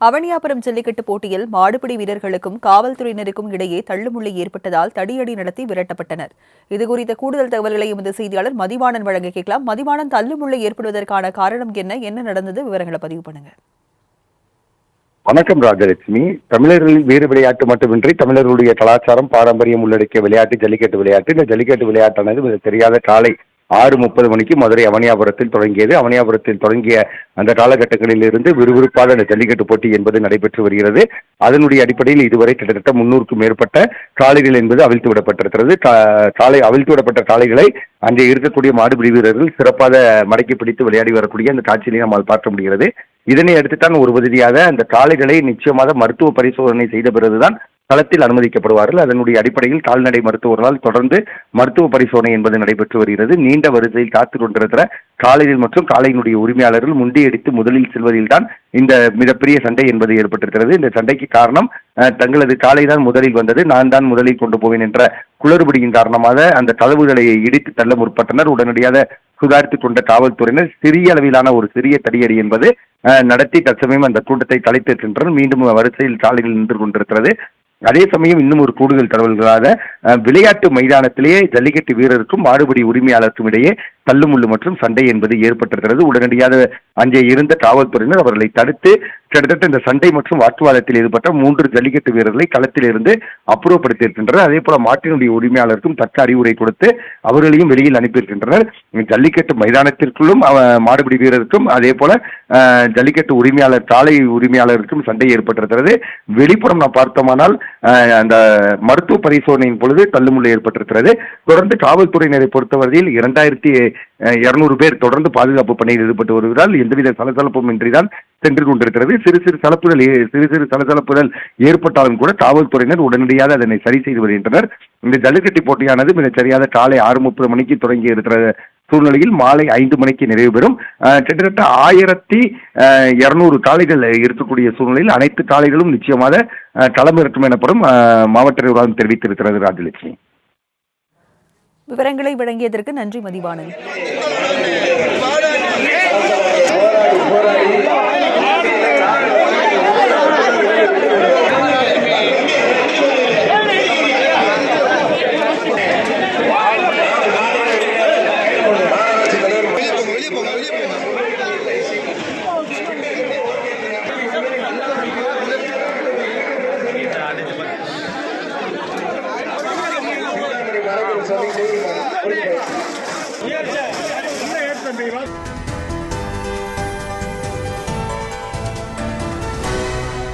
அவனியாபுரம் ஜல்லிக்கட்டு போட்டியில் மாடுபிடி வீரர்களுக்கும் காவல்துறையினருக்கும் இடையே தள்ளுமுள்ளி ஏற்பட்டதால் தடியடி நடத்தி விரட்டப்பட்டனர். இதுகுறித்த கூடுதல் தகவல்களை எமது செய்தியாளர் மதிவாணன் வழங்க கேட்கலாம். மதிவாணன், தள்ளுமுள்ளி ஏற்படுவதற்கான காரணம் என்ன நடந்தது? விவரங்களை பதிவு பண்ணுங்க. வணக்கம் ராஜலட்சுமி. தமிழர்களின் வீர விளையாட்டு மட்டுமின்றி தமிழர்களுடைய கலாச்சாரம் பாரம்பரியம் உள்ளடக்கிய விளையாட்டு ஜல்லிக்கட்டு விளையாட்டு. இந்த ஜல்லிக்கட்டு விளையாட்டானது தெரியாத காலை 6:30 மணிக்கு மதுரை அவனியாபுரத்தில் தொடங்கியது. அவனியாபுரத்தில் தொடங்கிய அந்த காலகட்டங்களில் இருந்து விறுவிறுப்பான அந்த ஜல்லிக்கட்டு போட்டி என்பது நடைபெற்று வருகிறது. அதனுடைய அடிப்படையில் இதுவரை கிட்டத்தட்ட 300க்கும் மேற்பட்ட காளைகள் என்பது அவிழ்த்து விடப்பட்டிருக்கிறது. அவிழ்த்து விடப்பட்ட காளைகளை அங்கே இருக்கக்கூடிய மாடுபிடி வீரர்கள் சிறப்பாக மடக்கி பிடித்து விளையாடி வரக்கூடிய அந்த காட்சியை நம்மால் பார்க்க முடிகிறது. இதனை அடுத்துத்தான் ஒரு பகுதியாக அந்த காளைகளை நிச்சயமாக மருத்துவ பரிசோதனை செய்த பிறகுதான் களத்தில் அனுமதிக்கப்படுவார்கள். அதனுடைய அடிப்படையில் கால்நடை மருத்துவர்களால் தொடர்ந்து மருத்துவ பரிசோதனை என்பது நடைபெற்று வருகிறது. நீண்ட வரிசையில் காத்து கொண்டிருக்கிற காளைகள் மற்றும் காளையினுடைய உரிமையாளர்கள் முண்டியடித்து முதலில் செல்வதில் தான் இந்த மிகப்பெரிய சண்டை என்பது ஏற்பட்டிருக்கிறது. இந்த சண்டைக்கு காரணம் தங்களது காளை தான் முதலில் வந்தது, நான் தான் முதலில் கொண்டு போவேன் என்ற குளறுபடியின் காரணமாக அந்த கதவுகளை இடித்து தள்ள முற்பட்டனர். உடனடியாக சுதாரித்துக் கொண்ட காவல்துறையினர் சிறிய அளவிலான ஒரு சிறிய தடியடி என்பது நடத்தி தற்சமயம் அந்த கூட்டத்தை கலைத்திருக்கின்றனர். மீண்டும் வரிசையில் காளைகள் நின்று கொண்டிருக்கிறது. அதே சமயம் இன்னும் ஒரு கூடுதல் தகவல்களாக விளையாட்டு மைதானத்திலேயே ஜல்லிக்கட்டு வீரருக்கும் மாடுபிடி உரிமையாளருக்கும் இடையே தள்ளுமுள்ளு மற்றும் சண்டை என்பது ஏற்பட்டிருக்கிறது. உடனடியாக அங்கே இருந்த காவல்துறையினர் அவர்களை தடுத்து கிட்டத்தட்ட இந்த சண்டை மற்றும் வாக்குவாதத்தில் ஈடுபட்ட 3 ஜல்லிக்கட்டு வீரர்களை களத்தில் இருந்து அப்புறப்படுத்தியிருக்கின்றனர். அதே போல மாட்டினுடைய உரிமையாளருக்கும் தக்க அறிவுரை கொடுத்து அவர்களையும் வெளியில் அனுப்பியிருக்கின்றனர். ஜல்லிக்கட்டு மைதானத்திற்குள்ளும் மாடுபிடி வீரருக்கும் அதே போல ஜல்லிக்கட்டு உரிமையாளர் காளை உரிமையாளருக்கும் சண்டை ஏற்பட்டிருக்கிறது. வெளிப்புறம் நான் பார்த்தோமானால் அந்த மருத்துவ பரிசோதனையின் பொழுது தள்ளுமுள்ளு ஏற்பட்டிருக்கிறது. தொடர்ந்து காவல்துறையினரை பொறுத்தவரையில் 2200 பேர் தொடர்ந்து பாதுகாப்பு பணியில் ஈடுபட்டு வருவதால் எந்தவித சலசலப்பும் இன்றிதான் சென்று கொண்டிருக்கிறது. சிறு சிறு சலசலப்புகள் ஏற்பட்டாலும் கூட காவல்துறையினர் உடனடியாக அதனை சரி செய்து வருகின்றனர். இந்த ஜல்லிக்கட்டு போட்டியானது மிகச் சரியாக காலை 6:30 மணிக்கு தொடங்கி இருக்கிற சூழ்நிலையில் மாலை 5 மணிக்கு நிறைவு பெறும். கிட்டத்தட்ட 1200 காளைகள் இருக்கக்கூடிய சூழ்நிலையில் அனைத்து காளைகளும் நிச்சயமாக களமிறக்கும் எனப்படும் மாவட்ட நிர்வாகம் தெரிவித்திருக்கிறது. ராஜலட்சுமி, விவரங்களை வழங்கியதற்கு நன்றி மதிவாணன்.